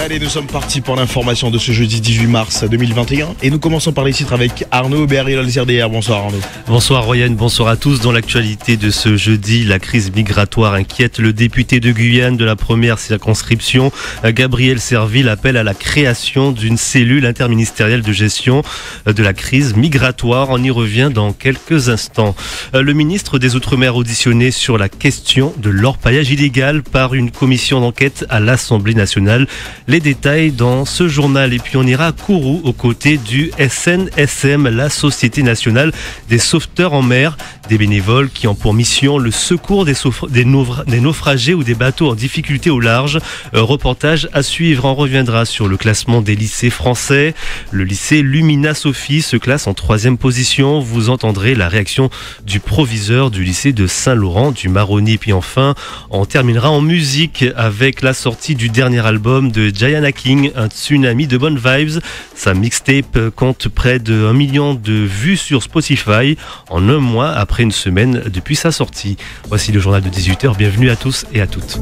Allez, nous sommes partis pour l'information de ce jeudi 18 mars 2021 et nous commençons par les titres avec Arnaud Berry-LZRDR. Bonsoir Arnaud. Bonsoir Royan, bonsoir à tous. Dans l'actualité de ce jeudi, la crise migratoire inquiète le député de Guyane de la première circonscription. Gabriel Serville appelle à la création d'une cellule interministérielle de gestion de la crise migratoire. On y revient dans quelques instants. Le ministre des Outre-mer auditionné sur la question de l'orpaillage illégal par une commission d'enquête à l'Assemblée nationale. Les détails dans ce journal. Et puis on ira à Kourou aux côtés du SNSM, la Société nationale des sauveteurs en mer. Des bénévoles qui ont pour mission le secours des naufragés ou des bateaux en difficulté au large. Reportage à suivre. On reviendra sur le classement des lycées français. Le lycée Lumina Sophie se classe en 3e position. Vous entendrez la réaction du proviseur du lycée de Saint-Laurent, du Maroni. Puis enfin, on terminera en musique avec la sortie du dernier album de Diana King, un tsunami de bonnes vibes. Sa mixtape compte près de 1 million de vues sur Spotify en un mois après une semaine depuis sa sortie. Voici le journal de 18h. Bienvenue à tous et à toutes.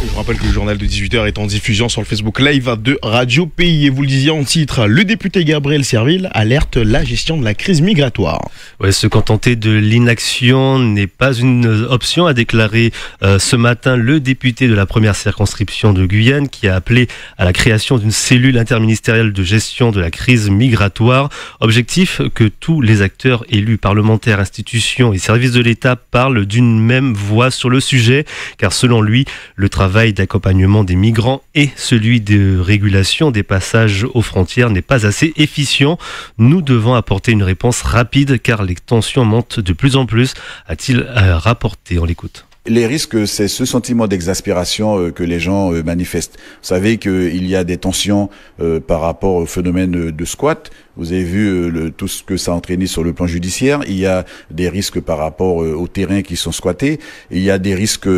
Je rappelle que le journal de 18h est en diffusion sur le Facebook Live de Radio Pays. Et vous le disiez en titre, le député Gabriel Serville alerte la gestion de la crise migratoire. Ouais, se contenter de l'inaction n'est pas une option, a déclaré ce matin le député de la première circonscription de Guyane qui a appelé à la création d'une cellule interministérielle de gestion de la crise migratoire. Objectif, que tous les acteurs élus, parlementaires, institutions et services de l'État parlent d'une même voix sur le sujet, car selon lui, le travail d'accompagnement des migrants et celui de régulation des passages aux frontières n'est pas assez efficient. Nous devons apporter une réponse rapide car les tensions montent de plus en plus, a-t-il rapporté. On l'écoute. Les risques, c'est ce sentiment d'exaspération que les gens manifestent. Vous savez qu'il y a des tensions par rapport au phénomène de squat. Vous avez vu tout ce que ça a entraîné sur le plan judiciaire. Il y a des risques par rapport aux terrains qui sont squattés. Il y a des risques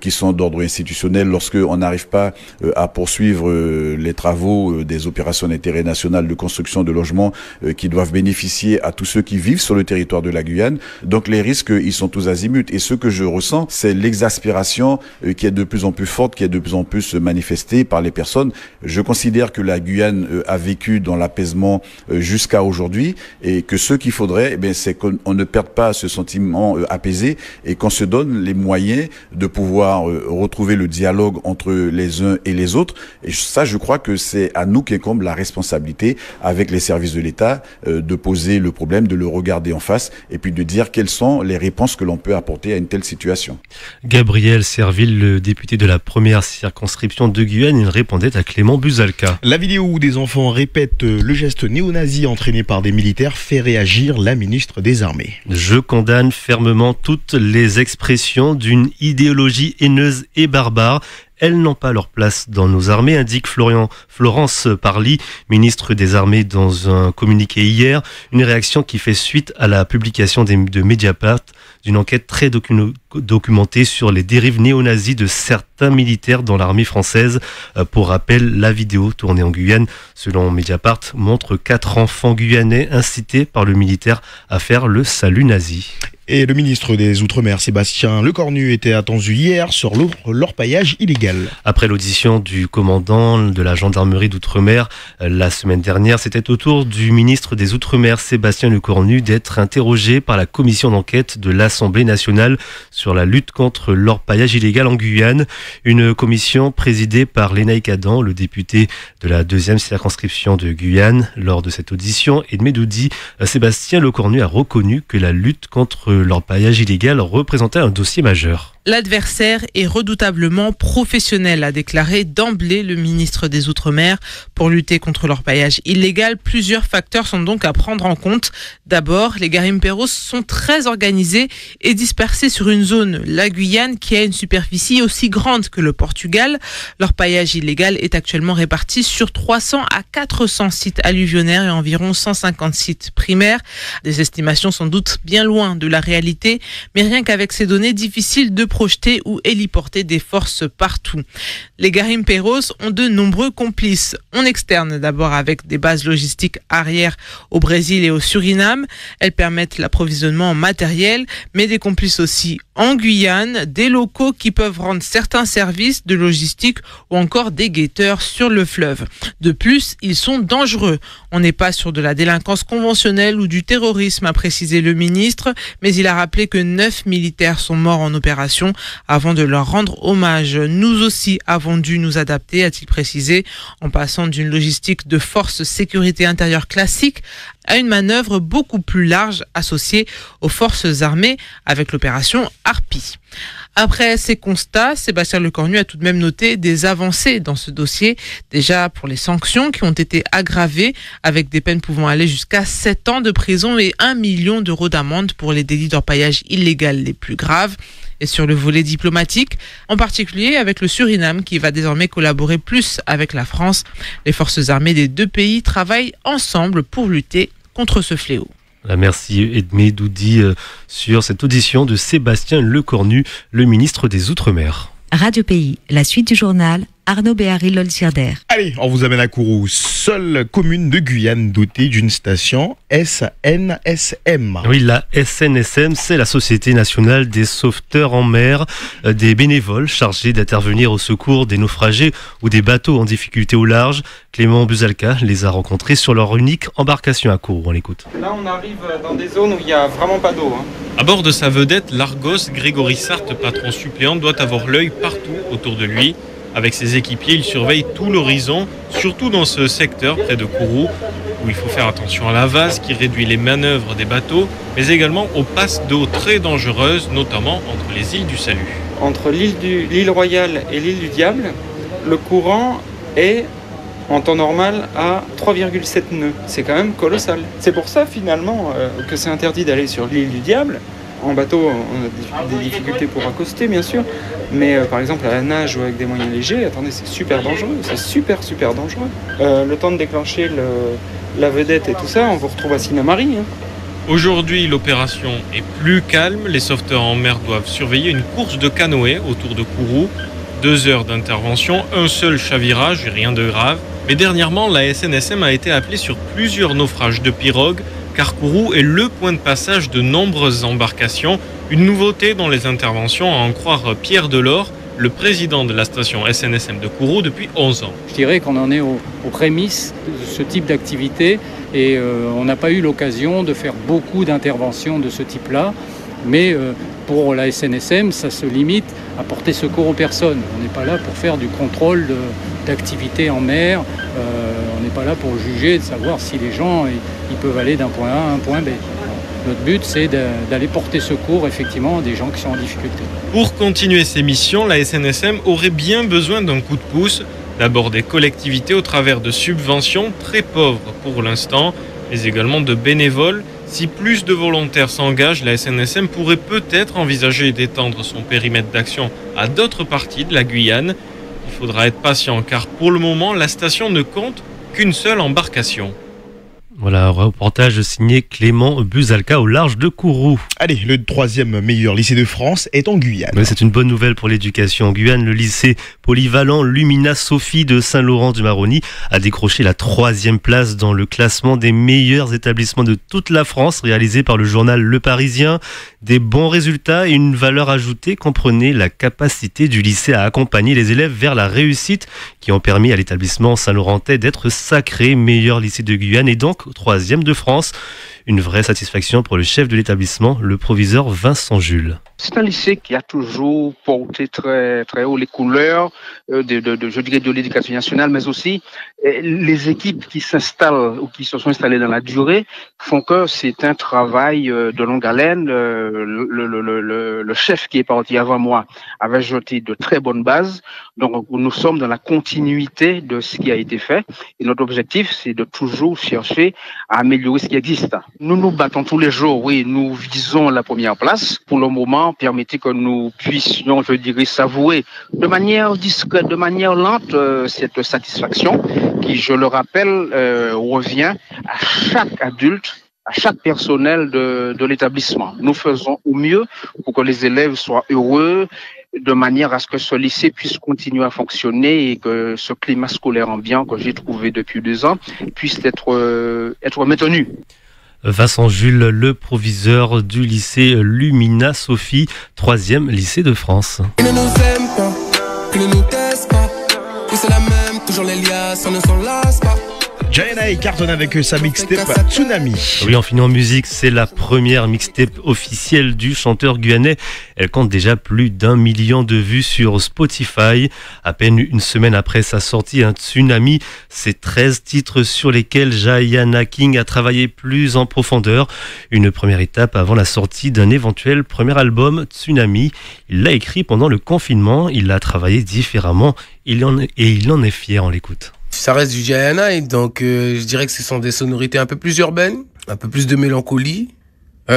qui sont d'ordre institutionnel lorsque on n'arrive pas à poursuivre les travaux des opérations d'intérêt national de construction de logements qui doivent bénéficier à tous ceux qui vivent sur le territoire de la Guyane. Donc les risques, ils sont tous azimuts. Et ce que je ressens, c'est l'exaspération qui est de plus en plus forte, qui est de plus en plus manifestée par les personnes. Je considère que la Guyane a vécu dans l'apaisement jusqu'à aujourd'hui et que ce qu'il faudrait, c'est qu'on ne perde pas ce sentiment apaisé et qu'on se donne les moyens de pouvoir retrouver le dialogue entre les uns et les autres. Et ça, je crois que c'est à nous qu'incombe la responsabilité avec les services de l'État de poser le problème, de le regarder en face et puis de dire quelles sont les réponses que l'on peut apporter à une telle situation. Gabriel Serville, le député de la première circonscription de Guyane, il répondait à Clément Buzalka. La vidéo où des enfants répètent le geste néo-nazi entraîné par des militaires fait réagir la ministre des Armées. Je condamne fermement toutes les expressions d'une idéologie haineuse et barbare. Elles n'ont pas leur place dans nos armées, indique Florence Parly, ministre des Armées, dans un communiqué hier. Une réaction qui fait suite à la publication de Mediapart d'une enquête très documentée sur les dérives néo-nazis de certains militaires dans l'armée française. Pour rappel, la vidéo tournée en Guyane, selon Mediapart, montre 4 enfants guyanais incités par le militaire à faire le salut nazi. Et le ministre des Outre-mer, Sébastien Lecornu, était attendu hier sur l'orpaillage illégal. Après l'audition du commandant de la gendarmerie d'Outre-mer la semaine dernière, c'était au tour du ministre des Outre-mer, Sébastien Lecornu, d'être interrogé par la commission d'enquête de l'Assemblée nationale sur la lutte contre l'orpaillage illégal en Guyane. Une commission présidée par Lénaïck Adam, le député de la 2e circonscription de Guyane. Lors de cette audition, Edmé Doudi, Sébastien Lecornu a reconnu que la lutte contre l'orpaillage illégal représentait un dossier majeur. L'adversaire est redoutablement professionnel, a déclaré d'emblée le ministre des Outre-mer. Pour lutter contre l'orpaillage illégal, plusieurs facteurs sont donc à prendre en compte. D'abord, les garimperos sont très organisés et dispersés sur une zone, la Guyane, qui a une superficie aussi grande que le Portugal. L'orpaillage illégal est actuellement réparti sur 300 à 400 sites alluvionnaires et environ 150 sites primaires. Des estimations sans doute bien loin de la réalité, mais rien qu'avec ces données, difficile de projeter ou héliporter des forces partout. Les garimperos ont de nombreux complices. En externe d'abord avec des bases logistiques arrière au Brésil et au Suriname. Elles permettent l'approvisionnement en matériel, mais des complices aussi En Guyane, des locaux qui peuvent rendre certains services de logistique ou encore des guetteurs sur le fleuve. De plus, ils sont dangereux. On n'est pas sur de la délinquance conventionnelle ou du terrorisme, a précisé le ministre, mais il a rappelé que 9 militaires sont morts en opération avant de leur rendre hommage. Nous aussi avons dû nous adapter, a-t-il précisé, en passant d'une logistique de force sécurité intérieure classique à une manœuvre beaucoup plus large associée aux forces armées avec l'opération Harpie. Après ces constats, Sébastien Lecornu a tout de même noté des avancées dans ce dossier. Déjà pour les sanctions qui ont été aggravées avec des peines pouvant aller jusqu'à 7 ans de prison et 1 million d'euros d'amende pour les délits d'orpaillage illégal les plus graves. Et sur le volet diplomatique, en particulier avec le Suriname qui va désormais collaborer plus avec la France. Les forces armées des deux pays travaillent ensemble pour lutter contre ce fléau. Merci Edmé Doudi sur cette audition de Sébastien Lecornu, le ministre des Outre-mer. Radio Pays, la suite du journal, Arnaud Béharry-Lolsirder. Allez, on vous amène à Kourou, seule commune de Guyane dotée d'une station SNSM. Oui, la SNSM, c'est la Société nationale des sauveteurs en mer, des bénévoles chargés d'intervenir au secours des naufragés ou des bateaux en difficulté au large. Clément Buzalka les a rencontrés sur leur unique embarcation à Kourou. On l'écoute. Là, on arrive dans des zones où il n'y a vraiment pas d'eau. À bord de sa vedette, l'Argos, Grégory Sarthe, patron suppléant, doit avoir l'œil partout autour de lui. Avec ses équipiers, il surveille tout l'horizon, surtout dans ce secteur près de Kourou, où il faut faire attention à la vase qui réduit les manœuvres des bateaux, mais également aux passes d'eau très dangereuses, notamment entre les îles du Salut. Entre l'île Royale et l'île du Diable, le courant est en temps normal à 3,7 nœuds. C'est quand même colossal. C'est pour ça finalement que c'est interdit d'aller sur l'île du Diable. En bateau, on a des difficultés pour accoster, bien sûr. Mais par exemple, à la nage ou avec des moyens légers, attendez, c'est super dangereux. C'est super dangereux. Le temps de déclencher la vedette et tout ça, on vous retrouve à Sinamari. Aujourd'hui, l'opération est plus calme. Les sauveteurs en mer doivent surveiller une course de canoë autour de Kourou. 2 heures d'intervention, un seul chavirage, rien de grave. Mais dernièrement, la SNSM a été appelée sur plusieurs naufrages de pirogues, car Kourou est le point de passage de nombreuses embarcations. Une nouveauté dans les interventions, à en croire Pierre Delors, le président de la station SNSM de Kourou depuis 11 ans. Je dirais qu'on en est aux prémices de ce type d'activité et on n'a pas eu l'occasion de faire beaucoup d'interventions de ce type-là. Mais pour la SNSM, ça se limite à porter secours aux personnes. On n'est pas là pour faire du contrôle d'activité en mer. On n'est pas là pour juger, de savoir si les gens ils peuvent aller d'un point A à un point B. Notre but, c'est d'aller porter secours effectivement à des gens qui sont en difficulté. Pour continuer ces missions, la SNSM aurait bien besoin d'un coup de pouce. D'abord des collectivités au travers de subventions très pauvres pour l'instant, mais également de bénévoles. Si plus de volontaires s'engagent, la SNSM pourrait peut-être envisager d'étendre son périmètre d'action à d'autres parties de la Guyane. Il faudra être patient car pour le moment, la station ne compte qu'une seule embarcation. Voilà, un reportage signé Clément Buzalka au large de Kourou. Allez, le 3e meilleur lycée de France est en Guyane. Ouais, c'est une bonne nouvelle pour l'éducation en Guyane. Le lycée polyvalent Lumina Sophie de Saint-Laurent-du-Maroni a décroché la 3e place dans le classement des meilleurs établissements de toute la France, réalisé par le journal Le Parisien. Des bons résultats et une valeur ajoutée comprenaient la capacité du lycée à accompagner les élèves vers la réussite qui ont permis à l'établissement saint-laurentais d'être sacré meilleur lycée de Guyane et donc 3e de France. Une vraie satisfaction pour le chef de l'établissement, le proviseur Vincent Jules. C'est un lycée qui a toujours porté très haut les couleurs je dirais de l'éducation nationale, mais aussi les équipes qui s'installent ou qui se sont installées dans la durée font que c'est un travail de longue haleine. Le chef qui est parti avant moi avait jeté de très bonnes bases. Donc nous sommes dans la continuité de ce qui a été fait. Et notre objectif, c'est de toujours chercher à améliorer ce qui existe. Nous nous battons tous les jours, oui, nous visons la première place. Pour le moment, permettez que nous puissions, je dirais, savourer de manière discrète, de manière lente, cette satisfaction qui, je le rappelle, revient à chaque adulte, à chaque personnel de l'établissement. Nous faisons au mieux pour que les élèves soient heureux, de manière à ce que ce lycée puisse continuer à fonctionner et que ce climat scolaire ambiant que j'ai trouvé depuis 2 ans puisse être maintenu. Vincent Jules, le proviseur du lycée Lumina Sophie, 3e lycée de France. Ils ne nous aiment pas, qu'ils ne nous taisent pas, que c'est la même, toujours les liasses, on ne s'en lasse pas. Jaena cartonne avec sa mixtape Tsunami. Oui, en finant en musique, c'est la première mixtape officielle du chanteur guyanais. Elle compte déjà plus d'1 million de vues sur Spotify. À peine une semaine après sa sortie, Tsunami, c'est 13 titres sur lesquels Jaena King a travaillé plus en profondeur. Une première étape avant la sortie d'un éventuel premier album, Tsunami. Il l'a écrit pendant le confinement, il l'a travaillé différemment et il en est fier, on l'écoute. Ça reste du Jaena, donc je dirais que ce sont des sonorités un peu plus urbaines, un peu plus de mélancolie.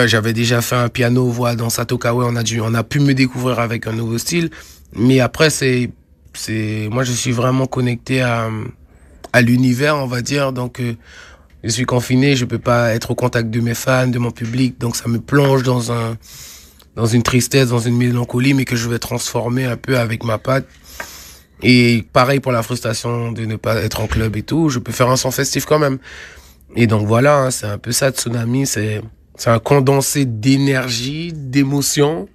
J'avais déjà fait un piano-voix dans Satokawe, on a pu me découvrir avec un nouveau style. Mais après, moi je suis vraiment connecté à l'univers, on va dire. Donc je suis confiné, je peux pas être au contact de mes fans, de mon public. Donc ça me plonge dans une tristesse, dans une mélancolie, mais que je vais transformer un peu avec ma patte. Et pareil pour la frustration de ne pas être en club et tout, je peux faire un son festif quand même. Et donc voilà, c'est un peu ça, Tsunami, c'est un condensé d'énergie, d'émotion,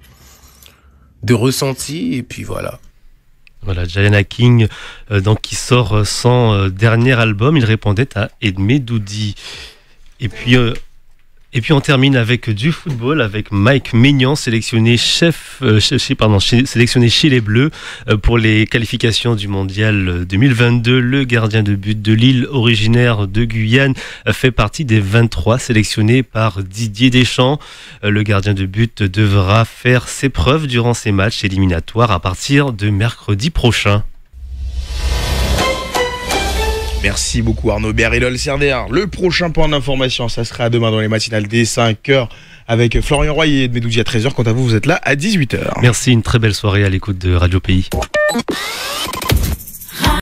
de ressenti, et puis voilà. Voilà, Jaena King, donc qui sort son dernier album, il répondait à Edmé Doudi. Et puis on termine avec du football, avec Mike Maignan, sélectionné chez les Bleus pour les qualifications du Mondial 2022. Le gardien de but de Lille, originaire de Guyane, fait partie des 23 sélectionnés par Didier Deschamps. Le gardien de but devra faire ses preuves durant ces matchs éliminatoires à partir de mercredi prochain. Merci beaucoup Arnaud Béarilol Cerver. Le prochain point d'information, ça sera demain dans les matinales dès 5h avec Florian Royer et Edmé Doudi à 13h. Quant à vous, vous êtes là à 18h. Merci, une très belle soirée à l'écoute de Radio Pays.